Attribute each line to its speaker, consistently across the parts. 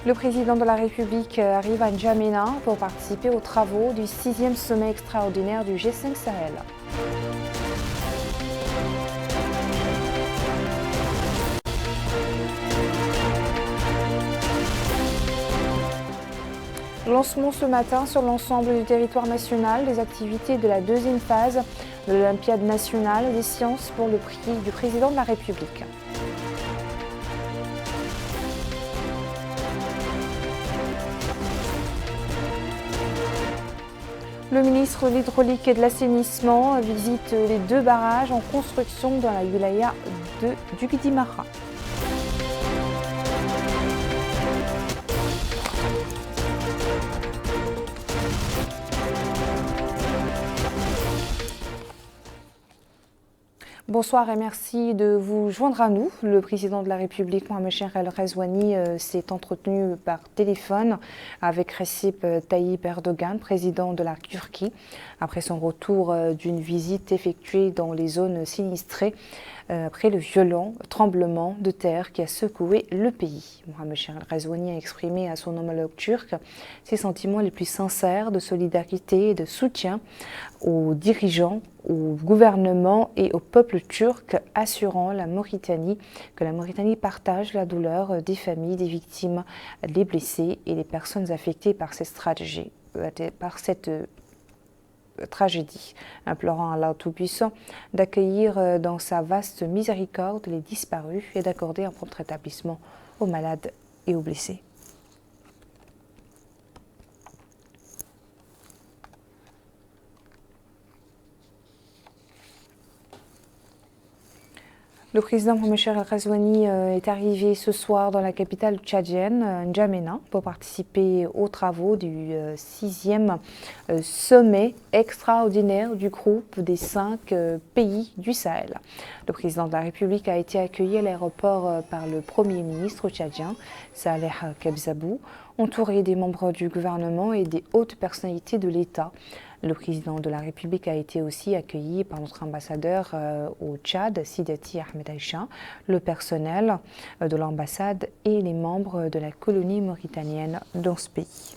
Speaker 1: Le président de la République arrive à N'Djamena pour participer aux travaux du 6e sommet extraordinaire du G5 Sahel. Lancement ce matin sur l'ensemble du territoire national des activités de la deuxième phase de l'Olympiade nationale des sciences pour le prix du président de la République. Le ministre de l'Hydraulique et de l'Assainissement visite les 2 barrages en construction dans la wilaya du Bidimara. Bonsoir et merci de vous joindre à nous. Le président de la République, Mohamed El Ghazouani, s'est entretenu par téléphone avec Recep Tayyip Erdogan, président de la Turquie, après son retour d'une visite effectuée dans les zones sinistrées après le violent tremblement de terre qui a secoué le pays. Mohamed El Ghazouani a exprimé à son homologue turc ses sentiments les plus sincères de solidarité et de soutien aux dirigeants, au gouvernement et au peuple turc, assurant que la Mauritanie partage la douleur des familles, des victimes, des blessés et des personnes affectées par cette tragédie, implorant Allah Tout-Puissant d'accueillir dans sa vaste miséricorde les disparus et d'accorder un prompt rétablissement aux malades et aux blessés. Le président Mohamed El Ghazouani est arrivé ce soir dans la capitale tchadienne, N'Djamena, pour participer aux travaux du 6e sommet extraordinaire du groupe des 5 pays du Sahel. Le président de la République a été accueilli à l'aéroport par le Premier ministre tchadien, Saleh Kebzabou, entouré des membres du gouvernement et des hautes personnalités de l'État. Le président de la République a été aussi accueilli par notre ambassadeur au Tchad, Sidati Ahmed Aïcha, le personnel de l'ambassade et les membres de la colonie mauritanienne dans ce pays.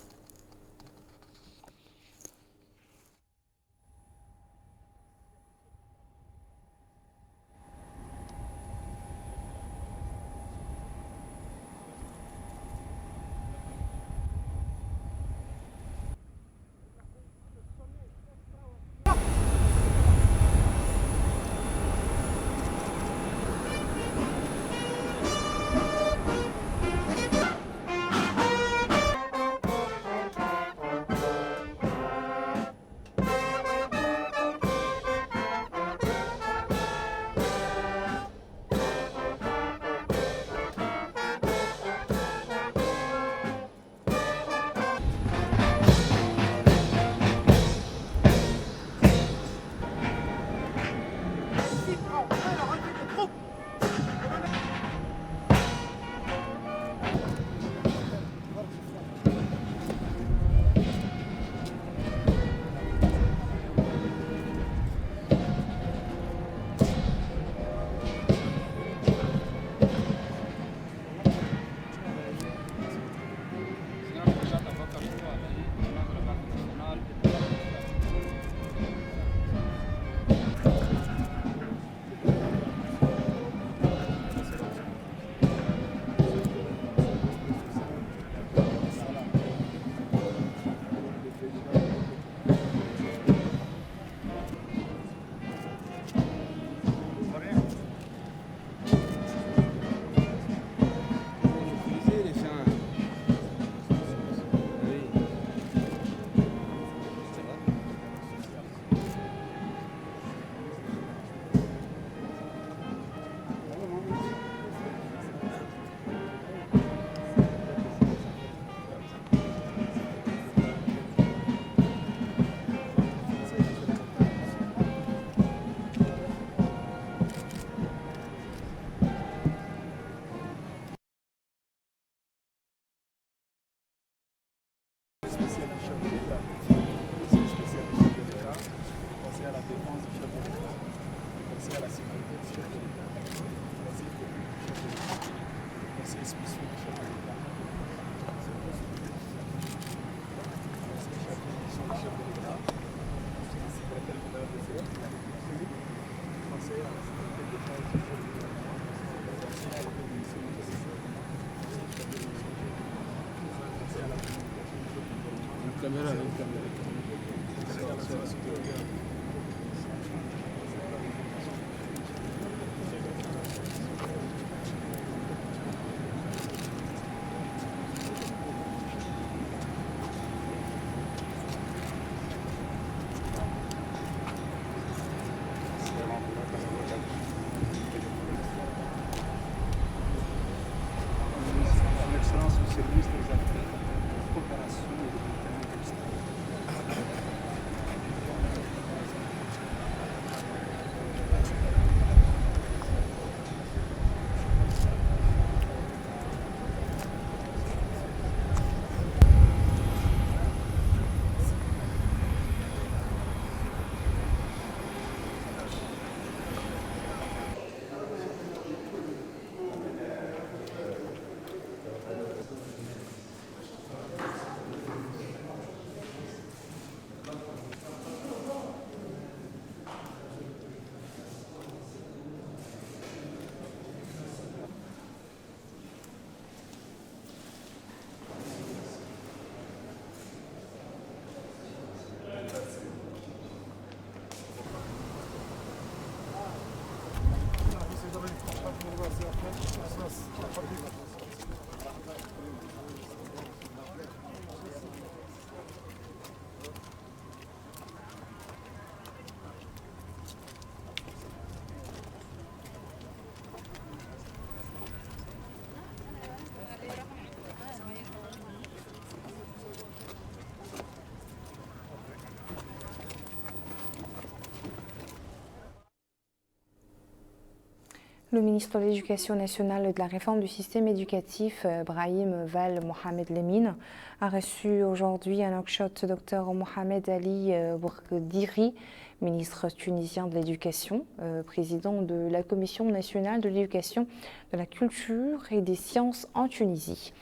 Speaker 1: Le ministre de l'Éducation nationale et de la réforme du système éducatif, Brahim Val Mohamed Lemine, a reçu aujourd'hui à Nouakchott Dr Mohamed Ali Bourgdiri, ministre tunisien de l'Éducation, président de la Commission nationale de l'éducation, de la culture et des sciences en Tunisie.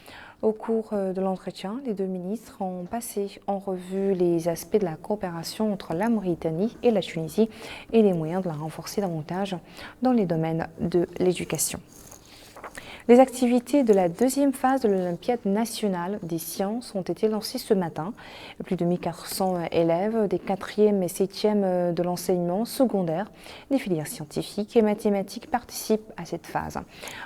Speaker 1: Au cours de l'entretien, les deux ministres ont passé en revue les aspects de la coopération entre la Mauritanie et la Tunisie et les moyens de la renforcer davantage dans les domaines de l'éducation. Les activités de la deuxième phase de l'Olympiade nationale des sciences ont été lancées ce matin. Plus de 1400 élèves des 4e et 7e de l'enseignement secondaire, des filières scientifiques et mathématiques participent à cette phase.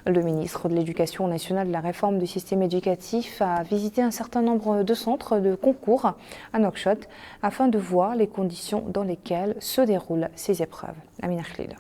Speaker 1: Le ministre de l'Éducation nationale et de la réforme du système éducatif a visité un certain nombre de centres de concours à Nouakchott afin de voir les conditions dans lesquelles se déroulent ces épreuves. Amina Khlil.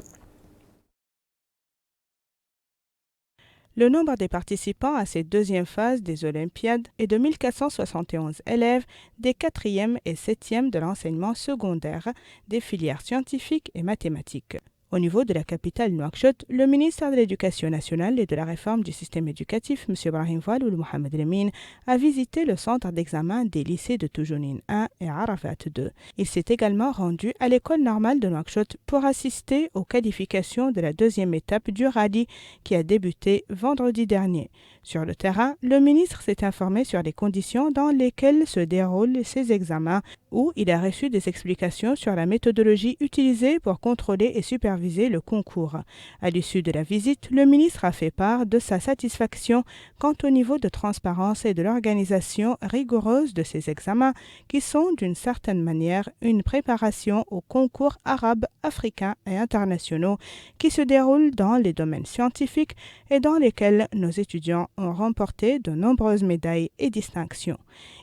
Speaker 2: Le nombre des participants à cette deuxième phase des Olympiades est de 1471 élèves des 4e et 7e de l'enseignement secondaire, des filières scientifiques et mathématiques. Au niveau de la capitale Nouakchott, le ministère de l'Éducation nationale et de la réforme du système éducatif, M. Brahim Val Mohamed Lemine, a visité le centre d'examen des lycées de Toujounine 1 et Arafat 2. Il s'est également rendu à l'école normale de Nouakchott pour assister aux qualifications de la deuxième étape du rallye qui a débuté vendredi dernier. Sur le terrain, le ministre s'est informé sur les conditions dans lesquelles se déroulent ces examens, où il a reçu des explications sur la méthodologie utilisée pour contrôler et superviser le concours. À l'issue de la visite, le ministre a fait part de sa satisfaction quant au niveau de transparence et de l'organisation rigoureuse de ces examens, qui sont d'une certaine manière une préparation aux concours arabes, africains et internationaux qui se déroulent dans les domaines scientifiques et dans lesquels nos étudiants ont remporté de nombreuses médailles et distinctions.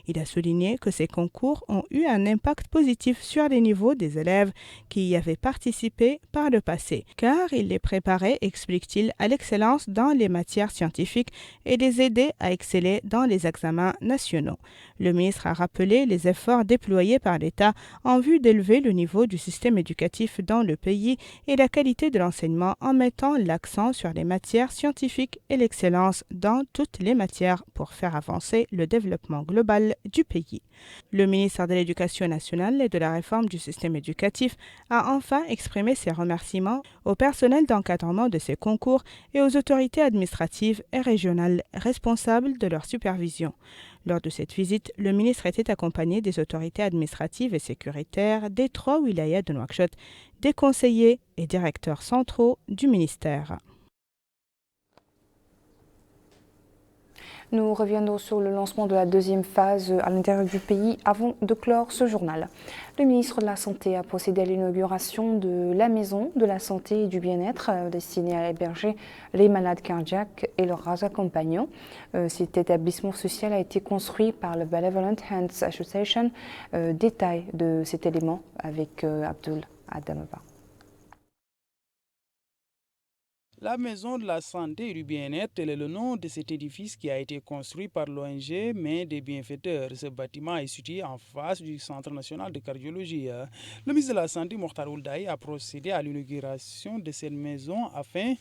Speaker 2: Il a souligné que ces concours ont eu un impact positif sur les niveaux des élèves qui y avaient participé par le passé, car il les préparait, explique-t-il, à l'excellence dans les matières scientifiques et les aidait à exceller dans les examens nationaux. Le ministre a rappelé les efforts déployés par l'État en vue d'élever le niveau du système éducatif dans le pays et la qualité de l'enseignement en mettant l'accent sur les matières scientifiques et l'excellence dans toutes les matières pour faire avancer le développement global du pays. Le ministère de l'Éducation nationale et de la réforme du système éducatif a enfin exprimé ses remerciements au personnel d'encadrement de ces concours et aux autorités administratives et régionales responsables de leur supervision. Lors de cette visite, le ministre était accompagné des autorités administratives et sécuritaires des 3 wilayas de Nouakchott, des conseillers et directeurs centraux du ministère.
Speaker 1: Nous reviendrons sur le lancement de la deuxième phase à l'intérieur du pays avant de clore ce journal. Le ministre de la Santé a procédé à l'inauguration de la maison de la santé et du bien-être destinée à héberger les malades cardiaques et leurs accompagnants. Cet établissement social a été construit par le Benevolent Hands Association. Détail de cet élément avec Abdul Adamaba.
Speaker 3: La Maison de la Santé et du Bien-être, tel est le nom de cet édifice qui a été construit par l'ONG Main des Bienfaiteurs. Ce bâtiment est situé en face du Centre national de cardiologie. Le ministre de la Santé, Mokhtar Ould Dahi, a procédé à l'inauguration de cette maison afin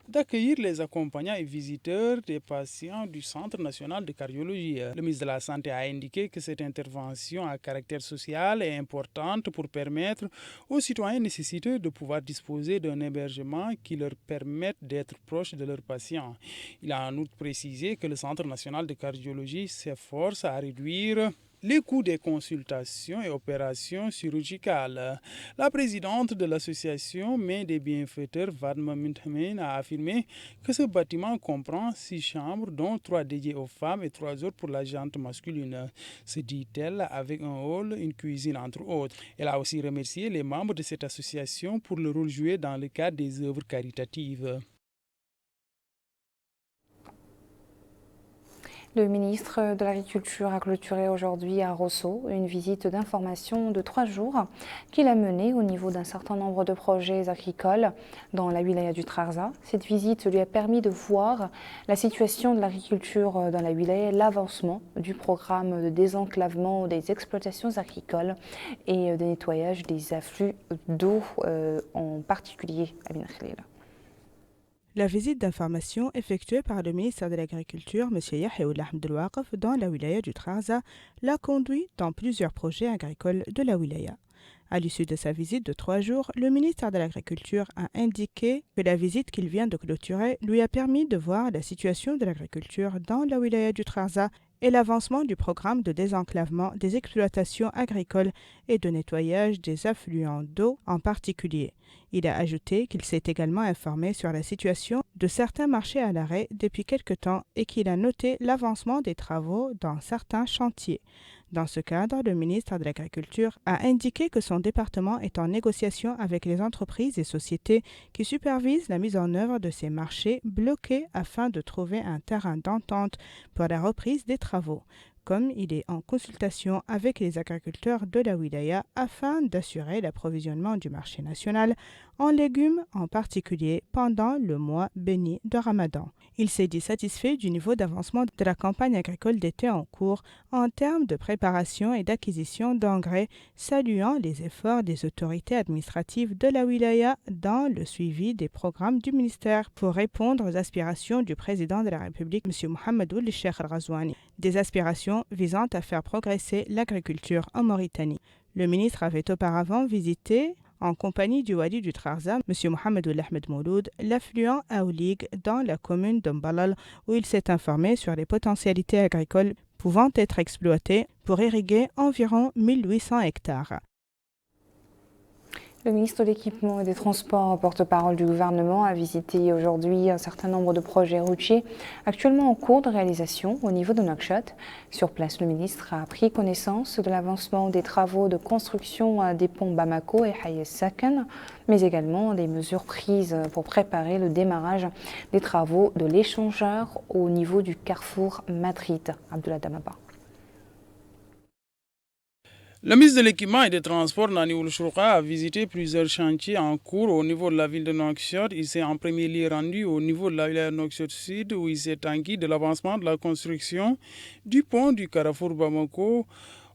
Speaker 3: d'accueillir les accompagnants et visiteurs des patients du Centre national de cardiologie. Le ministre de la Santé a indiqué que cette intervention à caractère social est importante pour permettre aux citoyens nécessiteux de pouvoir disposer d'un hébergement qui leur permette d'être proches de leurs patients. Il a en outre précisé que le Centre national de cardiologie s'efforce à réduire les coûts des consultations et opérations chirurgicales. La présidente de l'association Main des Bienfaiteurs, Vadma Minthamen, a affirmé que ce bâtiment comprend 6 chambres, dont 3 dédiées aux femmes et 3 autres pour la gente masculine. Se dit-elle, avec un hall, une cuisine entre autres. Elle a aussi remercié les membres de cette association pour le rôle joué dans le cadre des œuvres caritatives.
Speaker 1: Le ministre de l'Agriculture a clôturé aujourd'hui à Rosso une visite d'information de 3 jours qu'il a menée au niveau d'un certain nombre de projets agricoles dans la wilaya du Trarza. Cette visite lui a permis de voir la situation de l'agriculture dans la wilaya, l'avancement du programme de désenclavement des exploitations agricoles et de nettoyage des afflux d'eau, en particulier à Bin Khalil.
Speaker 2: La visite d'information effectuée par le ministère de l'Agriculture, M. Yahya Abdel Waqf, dans la wilaya du Trarza, l'a conduit dans plusieurs projets agricoles de la wilaya. À l'issue de sa visite de 3 jours, le ministère de l'Agriculture a indiqué que la visite qu'il vient de clôturer lui a permis de voir la situation de l'agriculture dans la wilaya du Trarza et l'avancement du programme de désenclavement des exploitations agricoles et de nettoyage des affluents d'eau en particulier. Il a ajouté qu'il s'est également informé sur la situation de certains marchés à l'arrêt depuis quelque temps et qu'il a noté l'avancement des travaux dans certains chantiers. Dans ce cadre, le ministre de l'Agriculture a indiqué que son département est en négociation avec les entreprises et sociétés qui supervisent la mise en œuvre de ces marchés bloqués afin de trouver un terrain d'entente pour la reprise des travaux. Comme il est en consultation avec les agriculteurs de la wilaya afin d'assurer l'approvisionnement du marché national en légumes en particulier pendant le mois béni de Ramadan. Il s'est dit satisfait du niveau d'avancement de la campagne agricole d'été en cours en termes de préparation et d'acquisition d'engrais, saluant les efforts des autorités administratives de la wilaya dans le suivi des programmes du ministère pour répondre aux aspirations du président de la République, M. Mohamed Ould Cheikh Al-Ghazouani, des aspirations visant à faire progresser l'agriculture en Mauritanie. Le ministre avait auparavant visité, en compagnie du wali du Trarza, M. Mohamed Ahmed Mouloud, l'affluent Aoulig dans la commune d'Mbalal, où il s'est informé sur les potentialités agricoles pouvant être exploitées pour irriguer environ 1800 hectares.
Speaker 1: Le ministre de l'Équipement et des Transports, porte-parole du gouvernement, a visité aujourd'hui un certain nombre de projets routiers actuellement en cours de réalisation au niveau de Nouakchott. Sur place, le ministre a pris connaissance de l'avancement des travaux de construction des ponts Bamako et Hayes Saken, mais également des mesures prises pour préparer le démarrage des travaux de l'échangeur au niveau du carrefour Madrid. Abdullah Damaba.
Speaker 3: Le ministre de l'Équipement et des Transports, Nani Ould Chouka, a visité plusieurs chantiers en cours au niveau de la ville de Nouakchott. Il s'est en premier lieu rendu au niveau de la ville de Nouakchott Sud, où il s'est inquiet de l'avancement de la construction du pont du carrefour Bamako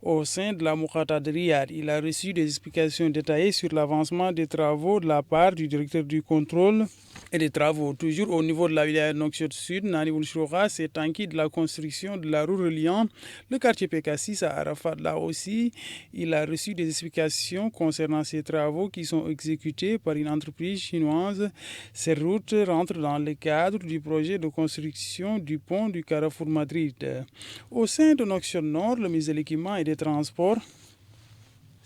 Speaker 3: au sein de la Moukata de Riyad. Il a reçu des explications détaillées sur l'avancement des travaux de la part du directeur du contrôle et des travaux. Toujours au niveau de la ville de Nouakchott Sud, Nani Ould Chouka s'est inquiet de la construction de la route reliant le quartier PK6 à Arafat. Là aussi, il a reçu des explications concernant ces travaux qui sont exécutés par une entreprise chinoise. Ces routes rentrent dans le cadre du projet de construction du pont du carrefour Madrid. Au sein de Nouakchott Nord, le ministre de l'Équipement et des Transports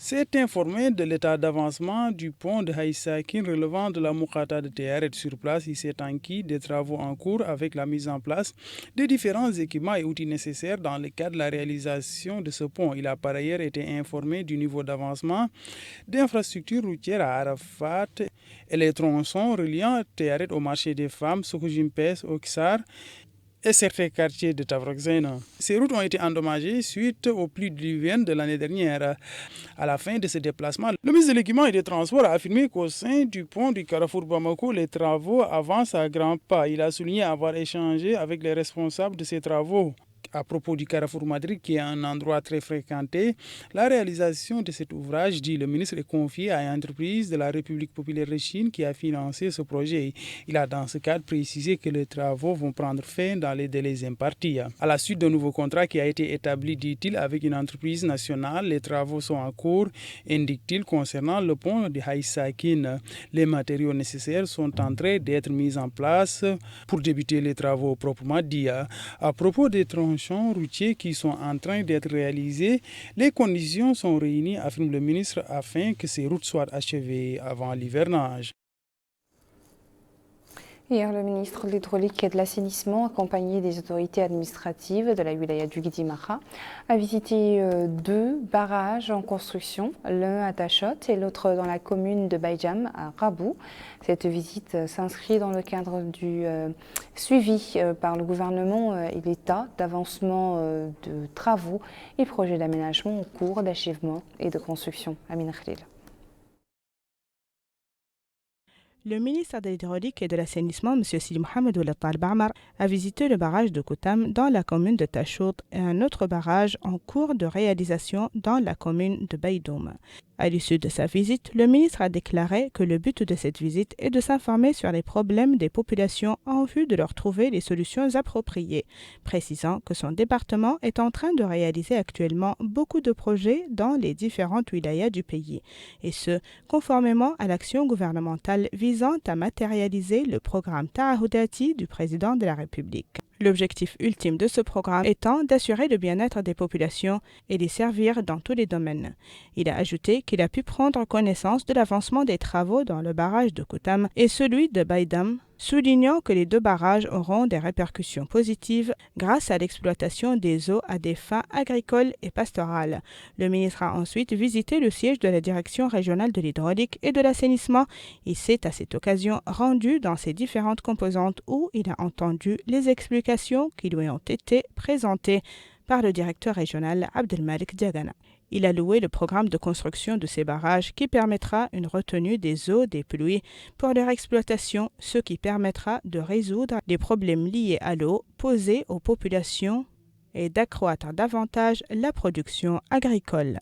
Speaker 3: s'est informé de l'état d'avancement du pont de Haïsakin relevant de la Moukata de Théaret. Sur place, il s'est enquis des travaux en cours avec la mise en place des différents équipements et outils nécessaires dans le cadre de la réalisation de ce pont. Il a par ailleurs été informé du niveau d'avancement d'infrastructures routières à Arafat et les tronçons reliant Théaret au marché des femmes, Sokojimpes, Oksar et certains quartiers de Tavrokzena. Ces routes ont été endommagées suite aux pluies diluviennes de l'année dernière. À la fin de ce déplacement, le ministre de l'Équipement et des Transports a affirmé qu'au sein du pont du Carrefour Bamako, les travaux avancent à grands pas. Il a souligné avoir échangé avec les responsables de ces travaux. À propos du Carrefour Madrid, qui est un endroit très fréquenté, la réalisation de cet ouvrage, dit le ministre, est confiée à une entreprise de la République populaire de Chine qui a financé ce projet. Il a dans ce cadre précisé que les travaux vont prendre fin dans les délais impartis. À la suite d'un nouveau contrat qui a été établi, dit-il, avec une entreprise nationale, les travaux sont en cours, indique-t-il, concernant le pont de Haïsakin. Les matériaux nécessaires sont en train d'être mis en place pour débuter les travaux proprement dit. À propos des tronçons routiers qui sont en train d'être réalisés, les conditions sont réunies, affirme le ministre, afin que ces routes soient achevées avant l'hivernage.
Speaker 1: Hier, le ministre de l'Hydraulique et de l'Assainissement, accompagné des autorités administratives de la wilaya du Guidimara, a visité deux barrages en construction, l'un à Tachot et l'autre dans la commune de Baïdjam, à Rabou. Cette visite s'inscrit dans le cadre du suivi par le gouvernement et l'État d'avancement de travaux et projets d'aménagement en cours d'achèvement et de construction. Amina Khalil.
Speaker 2: Le ministre de l'Hydraulique et de l'Assainissement, M. Sidi Mohamed Oulattal Bamar, a visité le barrage de Koutam dans la commune de Tachout et un autre barrage en cours de réalisation dans la commune de Baïdoum. À l'issue de sa visite, le ministre a déclaré que le but de cette visite est de s'informer sur les problèmes des populations en vue de leur trouver les solutions appropriées, précisant que son département est en train de réaliser actuellement beaucoup de projets dans les différentes wilayas du pays, et ce, conformément à l'action gouvernementale visant à matérialiser le programme Tahahoudati du président de la République. L'objectif ultime de ce programme étant d'assurer le bien-être des populations et les servir dans tous les domaines. Il a ajouté qu'il a pu prendre connaissance de l'avancement des travaux dans le barrage de Koutam et celui de Baïdam, soulignant que les deux barrages auront des répercussions positives grâce à l'exploitation des eaux à des fins agricoles et pastorales. Le ministre a ensuite visité le siège de la Direction régionale de l'hydraulique et de l'assainissement. Il s'est à cette occasion rendu dans ses différentes composantes où il a entendu les explications qui lui ont été présentées par le directeur régional Abdelmalik Diagana. Il a loué le programme de construction de ces barrages qui permettra une retenue des eaux des pluies pour leur exploitation, ce qui permettra de résoudre les problèmes liés à l'eau posés aux populations et d'accroître davantage la production agricole.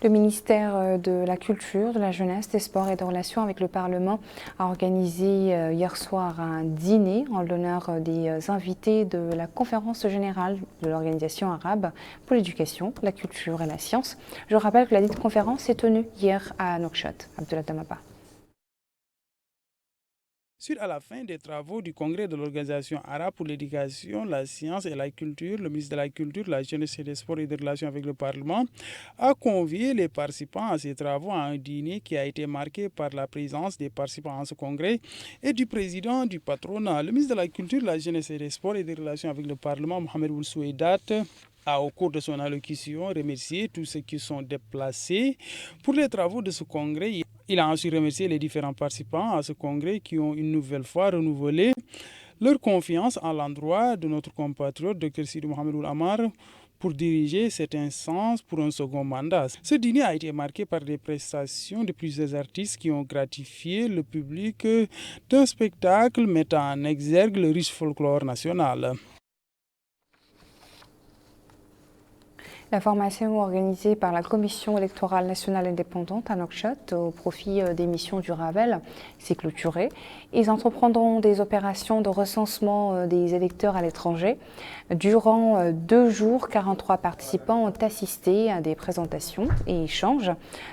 Speaker 1: Le ministère de la Culture, de la Jeunesse, des Sports et des Relations avec le Parlement a organisé hier soir un dîner en l'honneur des invités de la conférence générale de l'Organisation arabe pour l'éducation, la culture et la science. Je rappelle que la dite conférence s'est tenue hier à Nouakchott. Abdullah Damaba.
Speaker 3: Suite à la fin des travaux du congrès de l'Organisation arabe pour l'éducation, la science et la culture, le ministre de la Culture, de la Jeunesse et des Sports et des Relations avec le Parlement a convié les participants à ces travaux à un dîner qui a été marqué par la présence des participants à ce congrès et du président du patronat. Le ministre de la Culture, de la Jeunesse et des Sports et des Relations avec le Parlement, Mohamed Ould Soueidat, a, au cours de son allocution, remercié tous ceux qui sont déplacés pour les travaux de ce congrès. Il a ensuite remercié les différents participants à ce congrès qui ont une nouvelle fois renouvelé leur confiance à l'endroit de notre compatriote Dr Sidi Mohamed Ould Amar pour diriger cette instance pour un second mandat. Ce dîner a été marqué par des prestations de plusieurs artistes qui ont gratifié le public d'un spectacle mettant en exergue le riche folklore national.
Speaker 1: La formation organisée par la Commission électorale nationale indépendante à Nouakchott au profit des missions du Ravel s'est clôturée. Ils entreprendront des opérations de recensement des électeurs à l'étranger. Durant 2 jours, 43 participants ont assisté à des présentations et échanges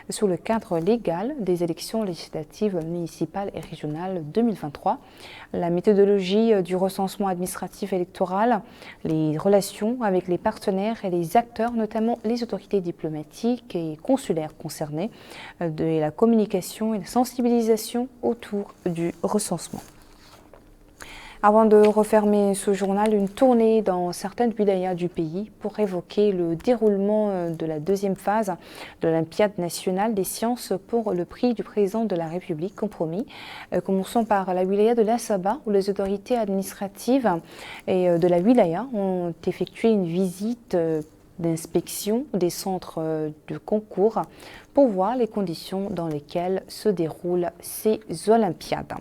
Speaker 1: sous le cadre légal des élections législatives municipales et régionales 2023. La méthodologie du recensement administratif électoral, les relations avec les partenaires et les acteurs, notamment notamment les autorités diplomatiques et consulaires concernées, de la communication et la sensibilisation autour du recensement. Avant de refermer ce journal, une tournée dans certaines wilayas du pays pour évoquer le déroulement de la deuxième phase de l'Olympiade nationale des sciences pour le prix du président de la République compromis. Commençons par la wilaya de l'Assaba où les autorités administratives et de la wilaya ont effectué une visite d'inspection des centres de concours pour voir les conditions dans lesquelles se déroulent ces Olympiades.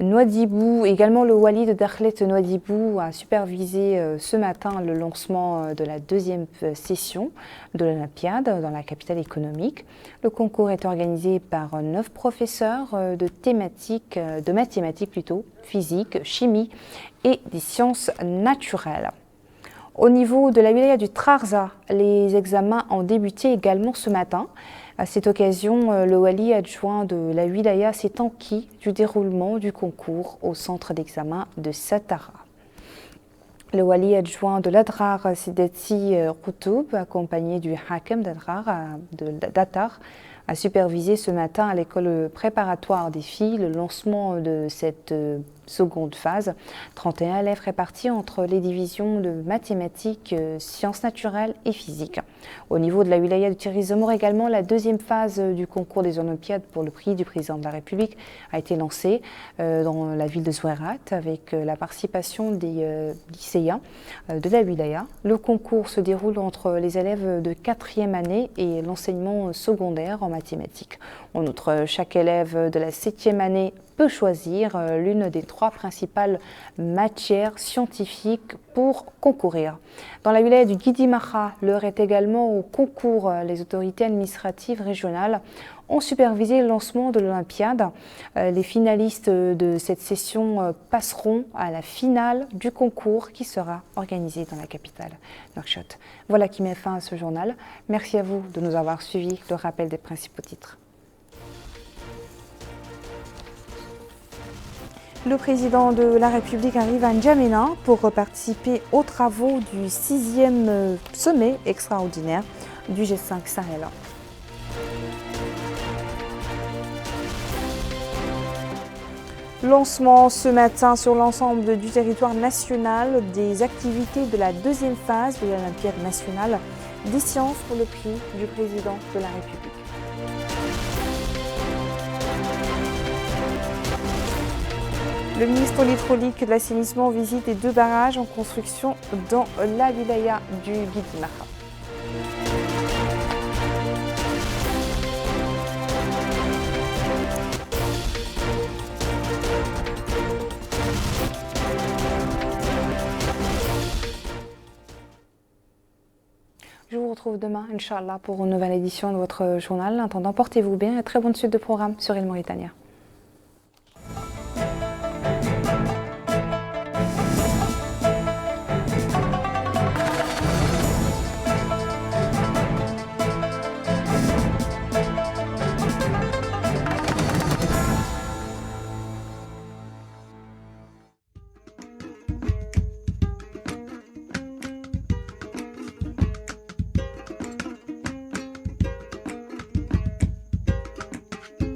Speaker 1: Nouadhibou, également le wali de Dakhlet Nouadhibou a supervisé ce matin le lancement de la deuxième session de l'Olympiade dans la capitale économique. Le concours est organisé par 9 professeurs de mathématiques physique, chimie et des sciences naturelles. Au niveau de la wilaya du Trarza, les examens ont débuté également ce matin. À cette occasion, le wali adjoint de la wilaya s'est enquis du déroulement du concours au centre d'examen de Satara. Le wali adjoint de l'Adrar, Sidati Routoub, accompagné du Hakem d'Atar, a supervisé ce matin à l'école préparatoire des filles le lancement de cette seconde phase. 31 élèves répartis entre les divisions de mathématiques, sciences naturelles et physique. Au niveau de la wilaya de Thierry Zemmour également, la deuxième phase du concours des Olympiades pour le prix du président de la République a été lancée dans la ville de Zouerat avec la participation des lycéens de la wilaya. Le concours se déroule entre les élèves de 4e année et l'enseignement secondaire en mathématiques. En outre, chaque élève de la 7e année peut choisir l'une des 3 principales matières scientifiques pour concourir. Dans la wilaya du Guidimacha, l'heure est également au concours. Les autorités administratives régionales ont supervisé le lancement de l'Olympiade. Les finalistes de cette session passeront à la finale du concours qui sera organisé dans la capitale, Nouakchott. Voilà qui met fin à ce journal. Merci à vous de nous avoir suivis. Le rappel des principaux titres. Le président de la République arrive à N'Djamena pour participer aux travaux du 6e sommet extraordinaire du G5 Sahel. Lancement ce matin sur l'ensemble du territoire national des activités de la deuxième phase de l'Olympiade nationale des sciences pour le prix du président de la République. Le ministre de l'Hydraulique et de l'Assainissement visite les 2 barrages en construction dans la wilaya du Guidimacha. Je vous retrouve demain, Inch'Allah, pour une nouvelle édition de votre journal. En attendant, portez-vous bien et très bonne suite de programme sur Il Mauritania.